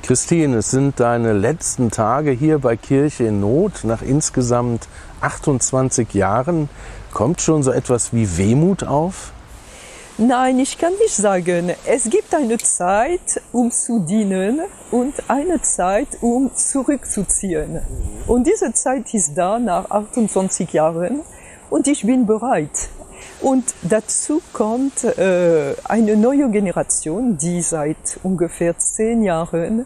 Christine, es sind deine letzten Tage hier bei Kirche in Not. Nach insgesamt 28 Jahren kommt schon so etwas wie Wehmut auf? Nein, ich kann nicht sagen. Es gibt eine Zeit, um zu dienen und eine Zeit, um zurückzuziehen. Und diese Zeit ist da nach 28 Jahren und ich bin bereit. Und dazu kommt eine neue Generation, die seit ungefähr 10 Jahren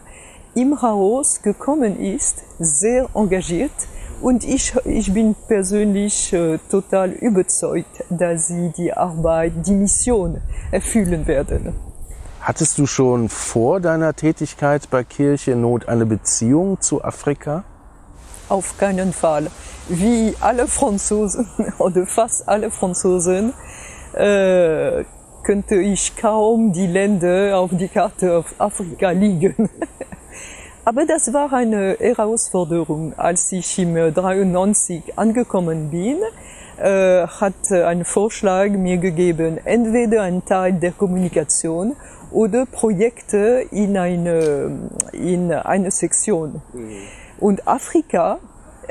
im Haus gekommen ist, sehr engagiert. Und ich bin persönlich total überzeugt, dass sie die Arbeit, die Mission erfüllen werden. Hattest du schon vor deiner Tätigkeit bei Kirche in Not eine Beziehung zu Afrika? Auf keinen Fall. Wie alle Franzosen oder fast alle Franzosen könnte ich kaum die Länder auf die Karte auf Afrika liegen. Aber das war eine Herausforderung. Als ich im 93 angekommen bin, hat ein Vorschlag mir gegeben, entweder ein Teil der Kommunikation oder Projekte in eine Sektion. Und Afrika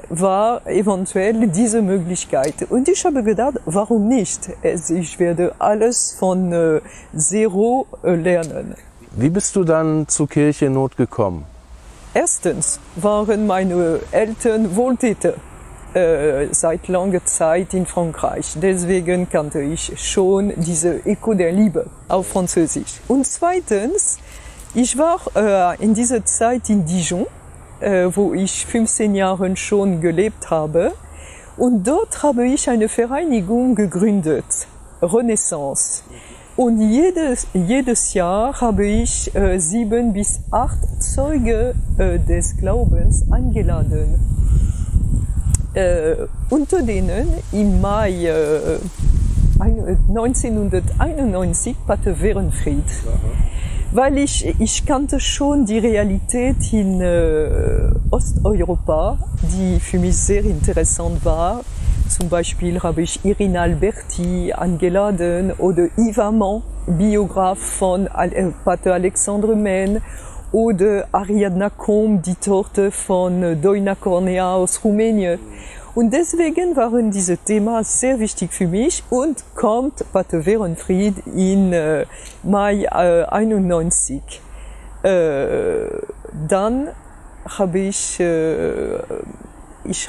war eventuell diese Möglichkeit. Und ich habe gedacht, warum nicht? Ich werde alles von Zero lernen. Wie bist du dann zur Kirche in Not gekommen? Erstens waren meine Eltern Wohltäter seit langer Zeit in Frankreich. Deswegen kannte ich schon diese Echo der Liebe auf Französisch. Und zweitens, ich war in dieser Zeit in Dijon, wo ich 15 Jahre schon gelebt habe. Und dort habe ich eine Vereinigung gegründet, Renaissance. Und jedes Jahr habe ich 7 bis 8 Zeugen des Glaubens eingeladen. Unter denen im Mai 1991 Pater Werenfried. Weil ich kannte schon die Realität in Osteuropa, die für mich sehr interessant war. Zum Beispiel habe ich Irina Alberti eingeladen oder Yves Amand, Biograf von Pater Alexandre Men, oder Ariadna Combe, die Tochter von Doina Cornea aus Rumänien. Und deswegen waren diese Themen sehr wichtig für mich und kommt Pater Werenfried in Mai 91. Dann habe ich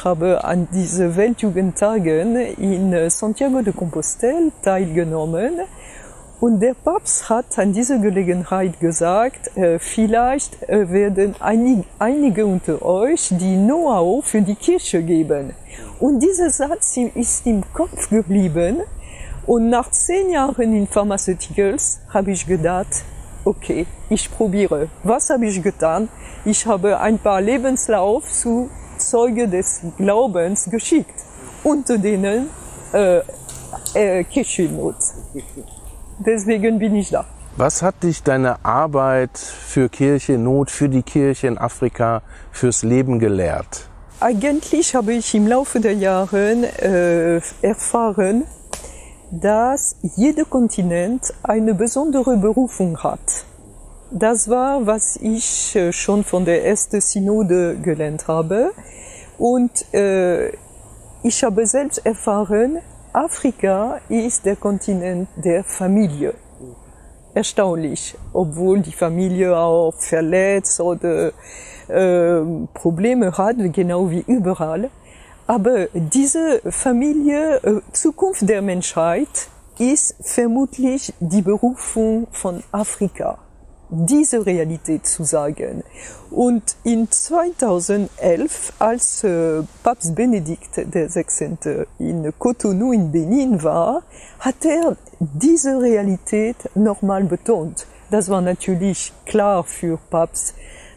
habe an diesen Weltjugendtagen in Santiago de Compostela teilgenommen und der Papst hat an dieser Gelegenheit gesagt, vielleicht werden einige unter euch die Know-how für die Kirche geben. Und dieser Satz ist im Kopf geblieben und nach 10 Jahren in Pharmaceuticals habe ich gedacht, okay, ich probiere. Was habe ich getan? Ich habe ein paar Lebenslauf zu Zeuge des Glaubens geschickt, unter denen Kirche in Not. Deswegen bin ich da. Was hat dich deine Arbeit für Kirche in Not, für die Kirche in Afrika, fürs Leben gelehrt? Eigentlich habe ich im Laufe der Jahre erfahren, dass jeder Kontinent eine besondere Berufung hat. Das war, was ich schon von der ersten Synode gelernt habe. Und ich habe selbst erfahren, Afrika ist der Kontinent der Familie. Erstaunlich, obwohl die Familie auch verletzt oder Probleme hat, genau wie überall. Aber diese Familie, Zukunft der Menschheit, ist vermutlich die Berufung von Afrika, diese Realität zu sagen. Und in 2011, als Papst Benedikt XVI. In Cotonou in Benin war, hat er diese Realität nochmal betont. Das war natürlich klar für Papst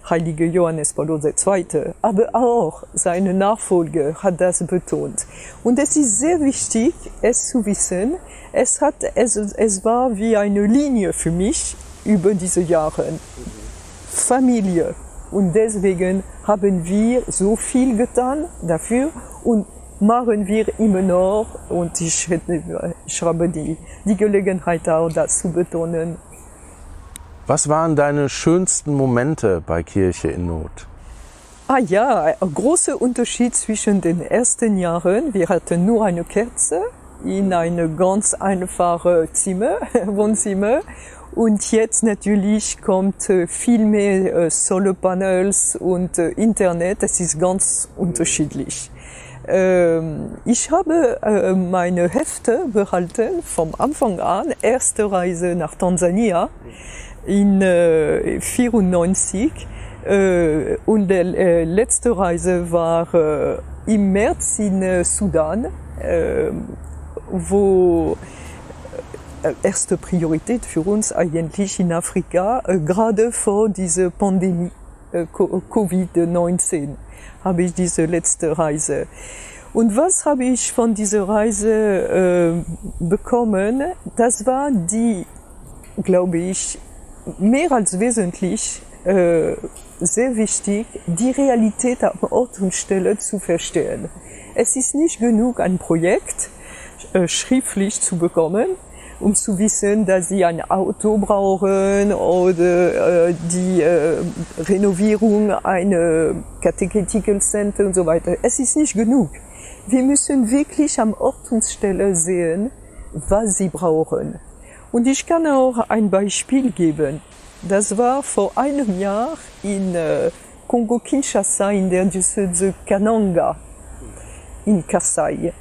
Heilige Johannes Paul II., aber auch seine Nachfolger hat das betont. Und es ist sehr wichtig, es zu wissen. Es war wie eine Linie für mich über diese Jahre. Familie. Und deswegen haben wir so viel getan dafür und machen wir immer noch. Und ich habe die Gelegenheit auch, das zu betonen. Was waren deine schönsten Momente bei Kirche in Not? Ah ja, ein großer Unterschied zwischen den ersten Jahren. Wir hatten nur eine Kerze in einem ganz einfachen Zimmer, Wohnzimmer. Und jetzt natürlich kommt viel mehr Solarpanels und Internet. Es ist ganz unterschiedlich. Ich habe meine Hefte behalten vom Anfang an. Erste Reise nach Tansania in 1994. Und die letzte Reise war im März in Sudan, wo erste Priorität für uns eigentlich in Afrika, gerade vor dieser Pandemie Covid-19 habe ich diese letzte Reise. Und was habe ich von dieser Reise bekommen? Das war die, glaube ich, mehr als wesentlich sehr wichtig, die Realität am Ort und Stelle zu verstehen. Es ist nicht genug, ein Projekt schriftlich zu bekommen, um zu wissen, dass sie ein Auto brauchen oder die Renovierung einer Catechetical Center und so weiter. Es ist nicht genug. Wir müssen wirklich am Ort und Stelle sehen, was sie brauchen. Und ich kann auch ein Beispiel geben. Das war vor einem Jahr in Kongo-Kinshasa in der Diözese Kananga in Kasai.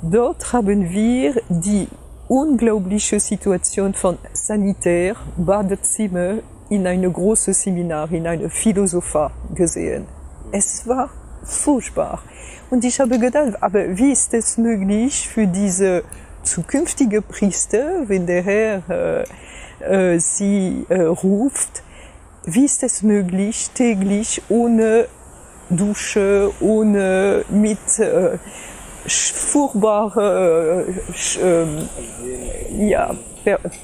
Dort haben wir die unglaubliche Situation von Sanitär, Badezimmer in einem großen Seminar, in einer Philosopha gesehen. Es war furchtbar. Und ich habe gedacht, aber wie ist es möglich für diese zukünftige Priester, wenn der Herr sie ruft, wie ist es möglich, täglich ohne Dusche, ohne mit furchtbare, ja,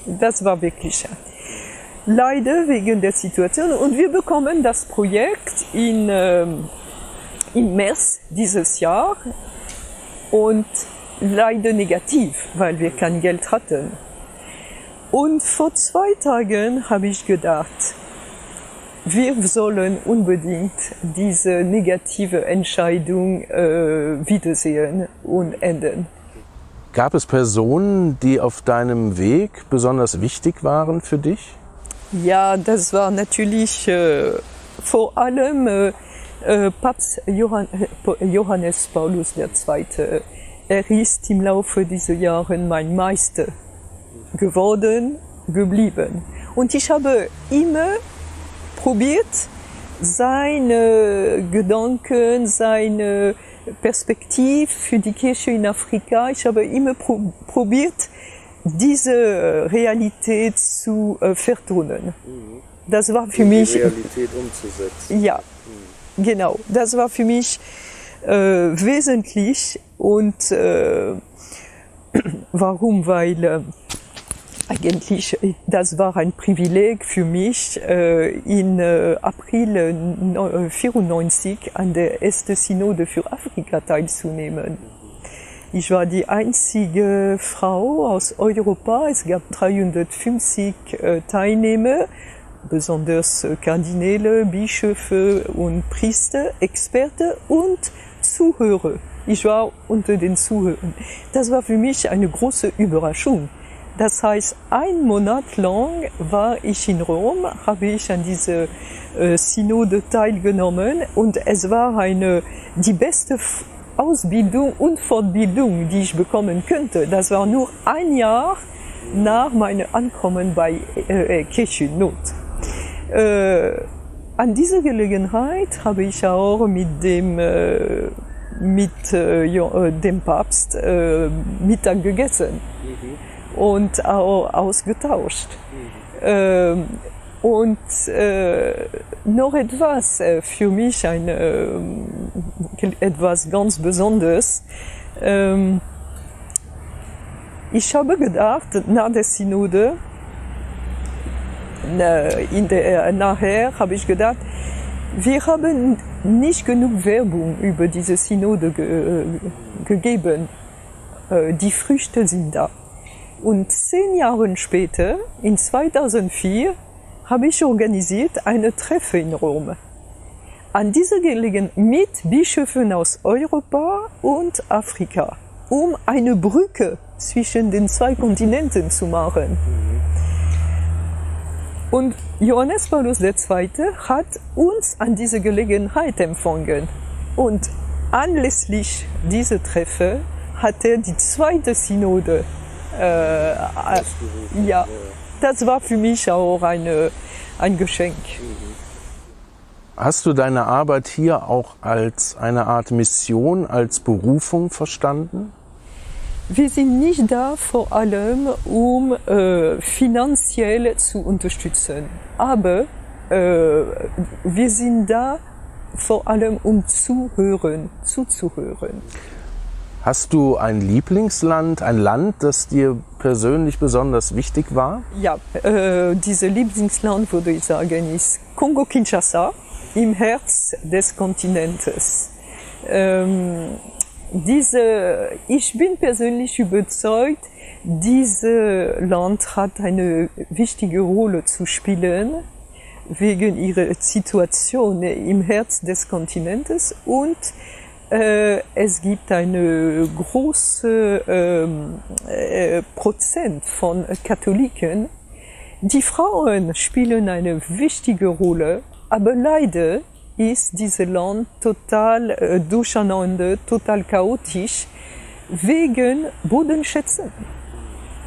das war wirklich leider wegen der Situation. Und wir bekommen das Projekt im März dieses Jahr und leider negativ, weil wir kein Geld hatten. Und vor 2 Tagen habe ich gedacht, wir sollen unbedingt diese negative Entscheidung wiedersehen und ändern. Gab es Personen, die auf deinem Weg besonders wichtig waren für dich? Ja, das war natürlich vor allem Papst Johannes Paulus II. Er ist im Laufe dieser Jahre mein Meister geworden, geblieben. Und ich habe immer probiert, seine Gedanken, seine Perspektive für die Kirche in Afrika, ich habe immer probiert, diese Realität zu vertonen. Das war für mich... Die Realität umzusetzen. Ja, genau. Das war für mich wesentlich. Und warum? Weil eigentlich, das war ein Privileg für mich, in April 1994 an der ersten Synode für Afrika teilzunehmen. Ich war die einzige Frau aus Europa. Es gab 350 Teilnehmer, besonders Kardinäle, Bischöfe und Priester, Experten und Zuhörer. Ich war unter den Zuhörern. Das war für mich eine große Überraschung. Das heißt, 1 Monat lang war ich in Rom, habe ich an dieser Synode teilgenommen und es war die beste Ausbildung und Fortbildung, die ich bekommen könnte. Das war nur 1 Jahr nach meinem Ankommen bei Kirche in Not. An dieser Gelegenheit habe ich auch mit dem Papst Mittag gegessen. Und auch ausgetauscht. Und noch etwas für mich, etwas ganz Besonderes. Ich habe gedacht, nach der Synode, nachher habe ich gedacht, wir haben nicht genug Werbung über diese Synode gegeben. Die Früchte sind da. Und 10 Jahre später, in 2004, habe ich organisiert eine Treffen in Rom. An dieser Gelegenheit mit Bischöfen aus Europa und Afrika, um eine Brücke zwischen den zwei Kontinenten zu machen. Und Johannes Paulus II. Hat uns an dieser Gelegenheit empfangen. Und anlässlich dieser Treffen hat er die zweite Synode. Ja, das war für mich auch ein Geschenk. Hast du deine Arbeit hier auch als eine Art Mission, als Berufung verstanden? Wir sind nicht da vor allem, um finanziell zu unterstützen, aber wir sind da vor allem, um zuzuhören. Hast du ein Lieblingsland, ein Land, das dir persönlich besonders wichtig war? Ja, dieses Lieblingsland, würde ich sagen, ist Kongo-Kinshasa, im Herz des Kontinentes. Ich bin persönlich überzeugt, dieses Land hat eine wichtige Rolle zu spielen, wegen ihrer Situation im Herz des Kontinentes, und es gibt eine große Prozent von Katholiken. Die Frauen spielen eine wichtige Rolle, aber leider ist dieses Land total durcheinander, total chaotisch, wegen Bodenschätzen.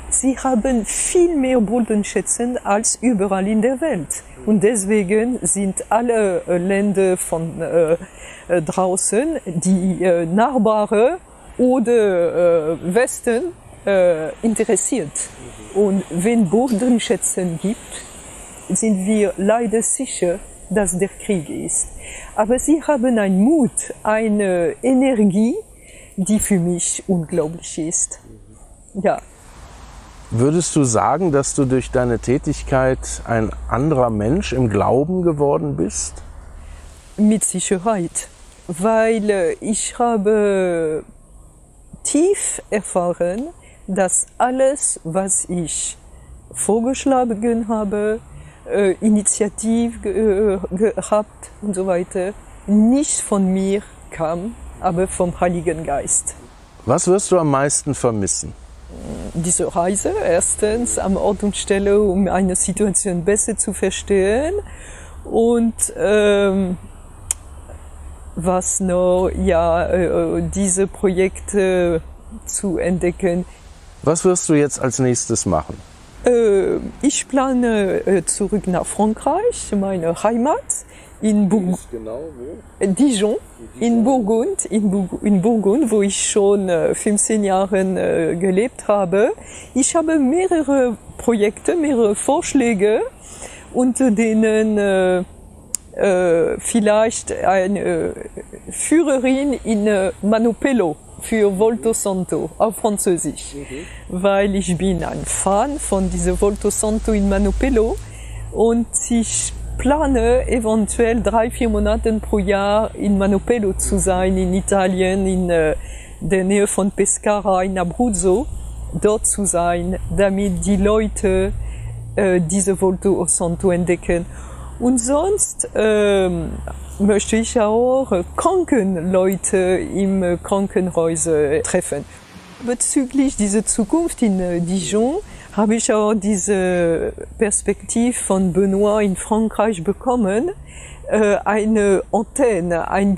Sie haben viel mehr Bodenschätze als überall in der Welt. Und deswegen sind alle Länder von draußen, die Nachbarn oder Westen, interessiert. Und wenn Bodenschätze gibt, sind wir leider sicher, dass der Krieg ist. Aber sie haben einen Mut, eine Energie, die für mich unglaublich ist. Ja. Würdest du sagen, dass du durch deine Tätigkeit ein anderer Mensch im Glauben geworden bist? Mit Sicherheit, weil ich habe tief erfahren, dass alles, was ich vorgeschlagen habe, Initiative gehabt und so weiter, nicht von mir kam, aber vom Heiligen Geist. Was wirst du am meisten vermissen? Diese Reise, erstens am Ort und Stelle, um eine Situation besser zu verstehen, und was noch, ja, diese Projekte zu entdecken. Was wirst du jetzt als nächstes machen? Ich plane zurück nach Frankreich, meine Heimat, in Genau, wo? Dijon, in Burgund, wo ich schon 15 Jahre gelebt habe. Ich habe mehrere Projekte, mehrere Vorschläge, unter denen vielleicht eine Führerin in Manopello für Volto Santo auf Französisch, weil ich bin ein Fan von diesem Volto Santo in Manopello, und ich plane eventuell 3-4 Monate pro Jahr in Manopello zu sein, in Italien, in der Nähe von Pescara, in Abruzzo, dort zu sein, damit die Leute diese Volto Santo entdecken. Und sonst möchte ich auch Krankenleute im Krankenhäuser treffen. Bezüglich dieser Zukunft in Dijon habe ich auch diese Perspektive von Benoît in Frankreich bekommen, eine Antenne, ein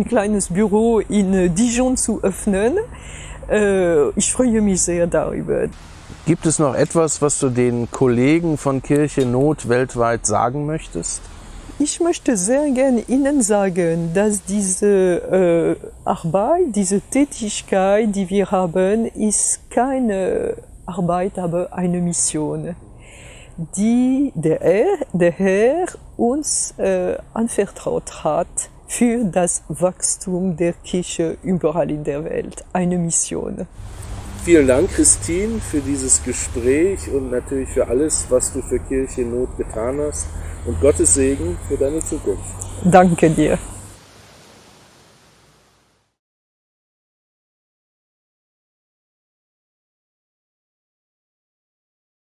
kleines Büro in Dijon zu öffnen. Ich freue mich sehr darüber. Gibt es noch etwas, was du den Kollegen von Kirche in Not weltweit sagen möchtest? Ich möchte sehr gerne Ihnen sagen, dass diese Arbeit, diese Tätigkeit, die wir haben, ist keine Arbeit, aber eine Mission, die der Herr uns anvertraut hat für das Wachstum der Kirche überall in der Welt. Eine Mission. Vielen Dank, Christine, für dieses Gespräch und natürlich für alles, was du für Kirche in Not getan hast. Und Gottes Segen für deine Zukunft. Danke dir.